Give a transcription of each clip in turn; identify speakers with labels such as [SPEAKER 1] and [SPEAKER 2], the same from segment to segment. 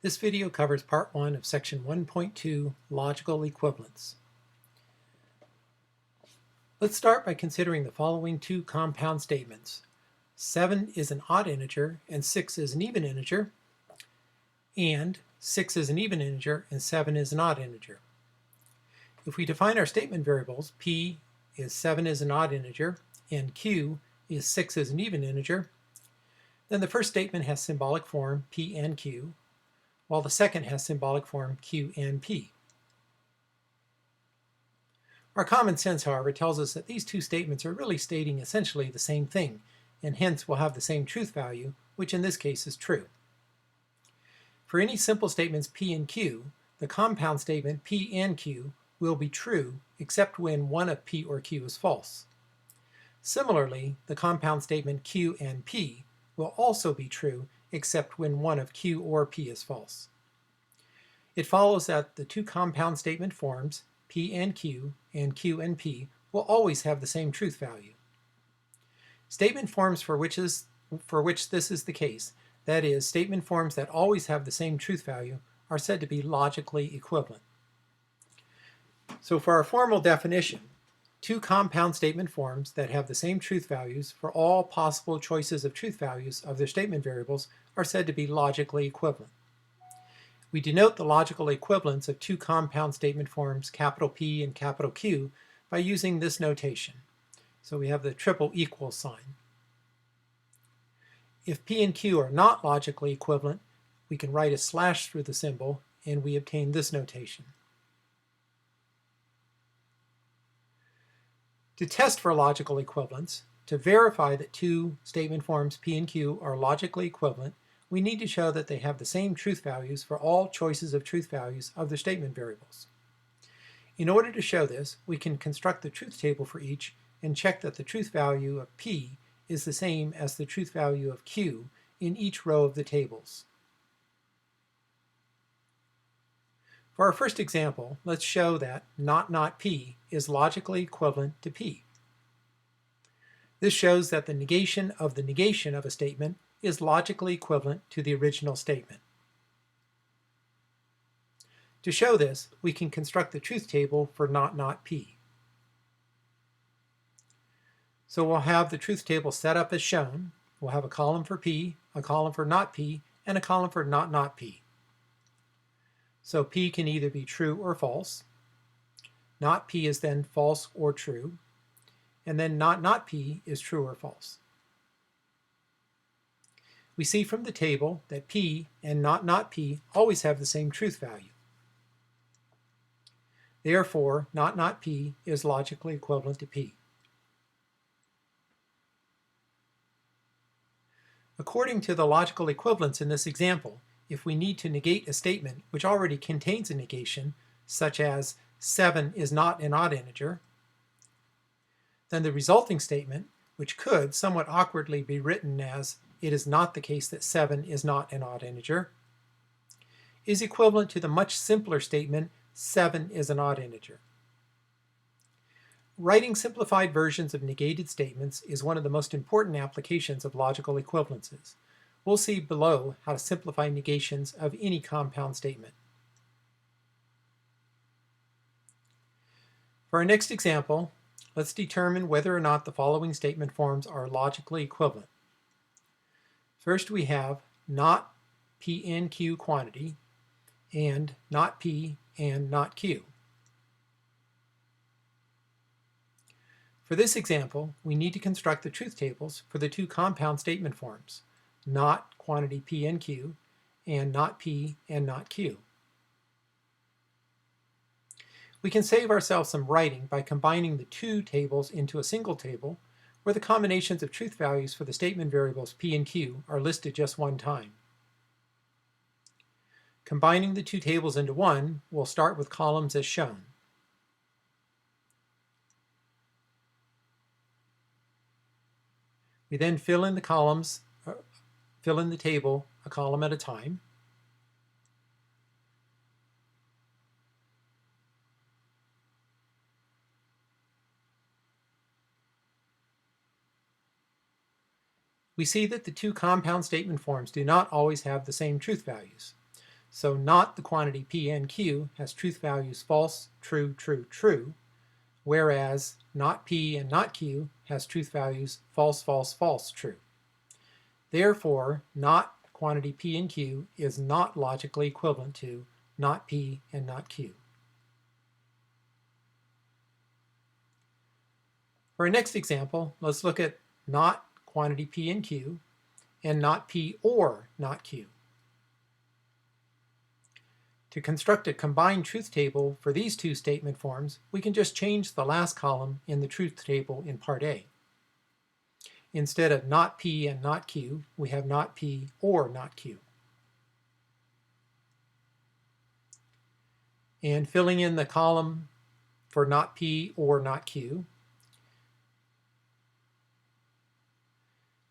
[SPEAKER 1] This video covers Part 1 of Section 1.2, Logical Equivalence. Let's start by considering the following two compound statements. 7 is an odd integer and 6 is an even integer, and 6 is an even integer and 7 is an odd integer. If we define our statement variables, p is 7 is an odd integer and q is 6 is an even integer, then the first statement has symbolic form p and q, while the second has symbolic form q and p. Our common sense, however, tells us that these two statements are really stating essentially the same thing, and hence will have the same truth value, which in this case is true. For any simple statements p and q, the compound statement p and q will be true except when one of p or q is false. Similarly, the compound statement q and p will also be true except when one of q or p is false. It follows that the two compound statement forms, p and q p, will always have the same truth value. Statement forms for which this is the case, that is, statement forms that always have the same truth value, are said to be logically equivalent. So for our formal definition, two compound statement forms that have the same truth values for all possible choices of truth values of their statement variables are said to be logically equivalent. We denote the logical equivalence of two compound statement forms, capital P and capital Q, by using this notation. So we have the triple equal sign. If P and Q are not logically equivalent, we can write a slash through the symbol, and we obtain this notation. To test for logical equivalence, to verify that two statement forms P and Q are logically equivalent, we need to show that they have the same truth values for all choices of truth values of their statement variables. In order to show this, we can construct the truth table for each and check that the truth value of P is the same as the truth value of Q in each row of the tables. For our first example, let's show that not P is logically equivalent to P. This shows that the negation of a statement is logically equivalent to the original statement. To show this, we can construct the truth table for not P. So we'll have the truth table set up as shown. We'll have a column for P, a column for not P, and a column for not P. So P can either be true or false. Not P is then false or true. And then not P is true or false. We see from the table that P and not P always have the same truth value. Therefore, not P is logically equivalent to P. According to the logical equivalence in this example, if we need to negate a statement which already contains a negation, such as 7 is not an odd integer, then the resulting statement, which could somewhat awkwardly be written as it is not the case that 7 is not an odd integer, is equivalent to the much simpler statement 7 is an odd integer. Writing simplified versions of negated statements is one of the most important applications of logical equivalences. We'll see below how to simplify negations of any compound statement. For our next example, let's determine whether or not the following statement forms are logically equivalent. First, we have not P and Q quantity and not P and not Q. For this example, we need to construct the truth tables for the two compound statement forms, not quantity P and Q, and not P and not Q. We can save ourselves some writing by combining the two tables into a single table, where the combinations of truth values for the statement variables P and Q are listed just one time. Combining the two tables into one, we'll start with columns as shown. We then fill in the table a column at a time. We see that the two compound statement forms do not always have the same truth values. So not the quantity P and Q has truth values false, true, true, true, whereas not P and not Q has truth values false, false, false, true. Therefore, not quantity P and Q is not logically equivalent to not P and not Q. For our next example, let's look at not quantity P and Q and not P or not Q. To construct a combined truth table for these two statement forms, we can just change the last column in the truth table in part A. Instead of not P and not Q, we have not P or not Q. And filling in the column for not P or not Q,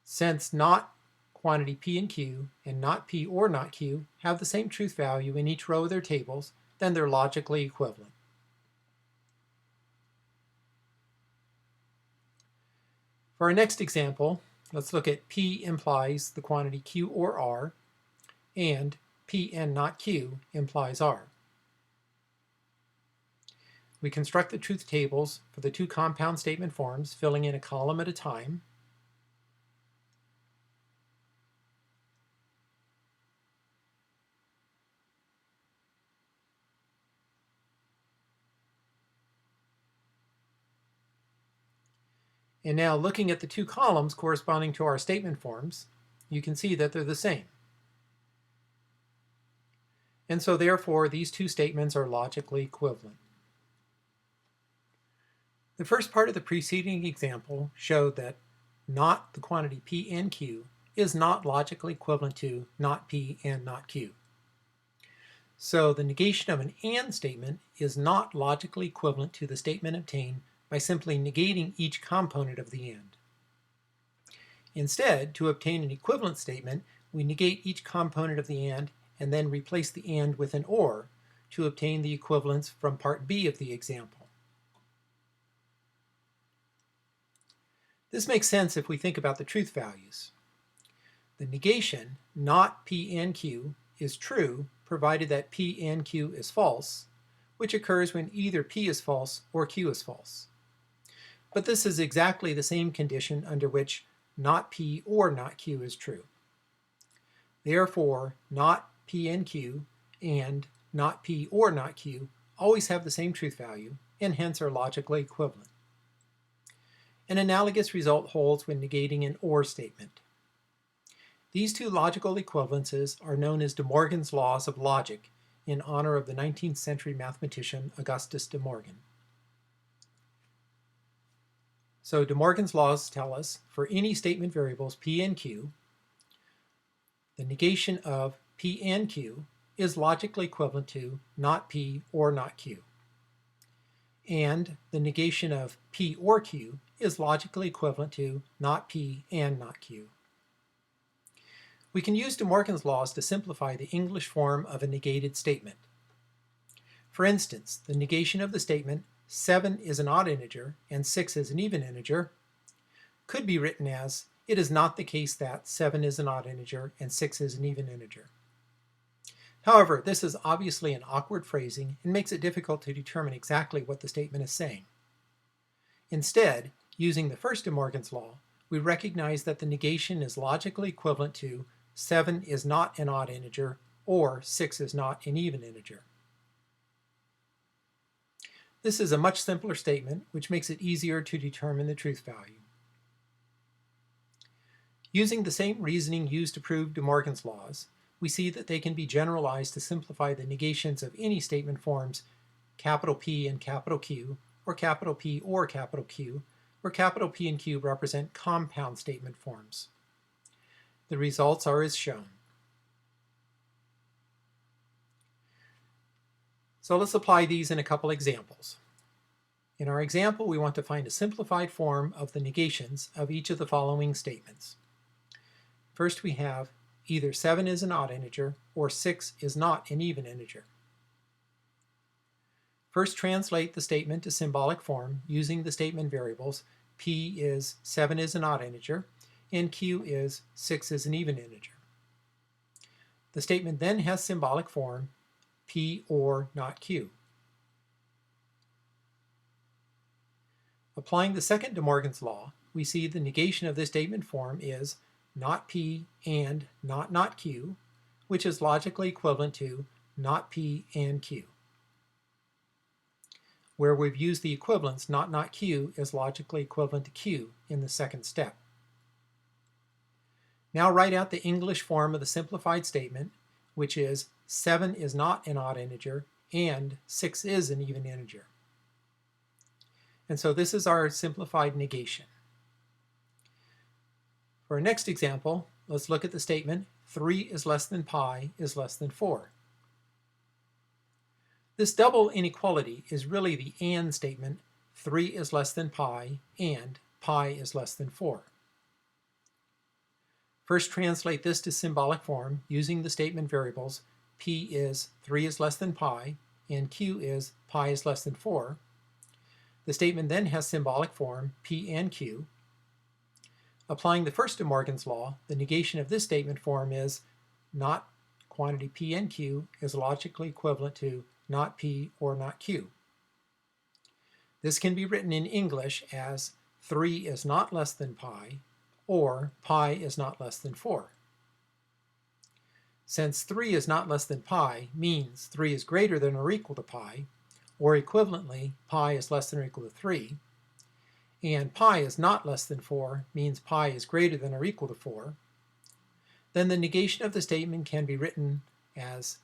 [SPEAKER 1] since not quantity P and Q and not P or not Q have the same truth value in each row of their tables, then they're logically equivalent. For our next example, let's look at P implies the quantity Q or R, and P and not Q implies R. We construct the truth tables for the two compound statement forms, filling in a column at a time. And now looking at the two columns corresponding to our statement forms, you can see that they're the same. And so therefore, these two statements are logically equivalent. The first part of the preceding example showed that not the quantity P and Q is not logically equivalent to not P and not Q. So the negation of an AND statement is not logically equivalent to the statement obtained by simply negating each component of the AND. Instead, to obtain an equivalent statement, we negate each component of the AND and then replace the AND with an OR to obtain the equivalence from part B of the example. This makes sense if we think about the truth values. The negation, not P and Q, is true provided that P and Q is false, which occurs when either P is false or Q is false. But this is exactly the same condition under which not P or not Q is true. Therefore, not P and Q and not P or not Q always have the same truth value and hence are logically equivalent. An analogous result holds when negating an OR statement. These two logical equivalences are known as De Morgan's laws of logic in honor of the 19th century mathematician Augustus De Morgan. So De Morgan's laws tell us for any statement variables P and Q, the negation of P and Q is logically equivalent to not P or not Q. And the negation of P or Q is logically equivalent to not P and not Q. We can use De Morgan's laws to simplify the English form of a negated statement. For instance, the negation of the statement 7 is an odd integer and 6 is an even integer could be written as, it is not the case that 7 is an odd integer and 6 is an even integer. However, this is obviously an awkward phrasing and makes it difficult to determine exactly what the statement is saying. Instead, using the first De Morgan's law, we recognize that the negation is logically equivalent to 7 is not an odd integer or 6 is not an even integer. This is a much simpler statement, which makes it easier to determine the truth value. Using the same reasoning used to prove De Morgan's laws, we see that they can be generalized to simplify the negations of any statement forms capital P and capital Q, or capital P or capital Q, where capital P and Q represent compound statement forms. The results are as shown. So let's apply these in a couple examples. In our example, we want to find a simplified form of the negations of each of the following statements. First, we have either 7 is an odd integer or 6 is not an even integer. First, translate the statement to symbolic form using the statement variables P is 7 is an odd integer and Q is 6 is an even integer. The statement then has symbolic form P or not Q. Applying the second De Morgan's law, we see the negation of this statement form is not P and not Q, which is logically equivalent to not P and Q. Where we've used the equivalence not Q is logically equivalent to Q in the second step. Now write out the English form of the simplified statement, which is 7 is not an odd integer and 6 is an even integer. And so this is our simplified negation. For our next example, let's look at the statement 3 is less than pi is less than 4. This double inequality is really the and statement, 3 is less than pi and pi is less than 4. First, translate this to symbolic form using the statement variables p is 3 is less than pi and q is pi is less than 4. The statement then has symbolic form p and q. Applying the first De Morgan's law, the negation of this statement form is not quantity p and q is logically equivalent to not p or not q. This can be written in English as 3 is not less than pi or pi is not less than 4. Since 3 is not less than pi means 3 is greater than or equal to pi, or equivalently, pi is less than or equal to 3, and pi is not less than 4 means pi is greater than or equal to 4, then the negation of the statement can be written as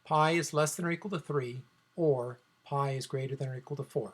[SPEAKER 1] pi is less than or equal to 3 or pi is greater than or equal to 4.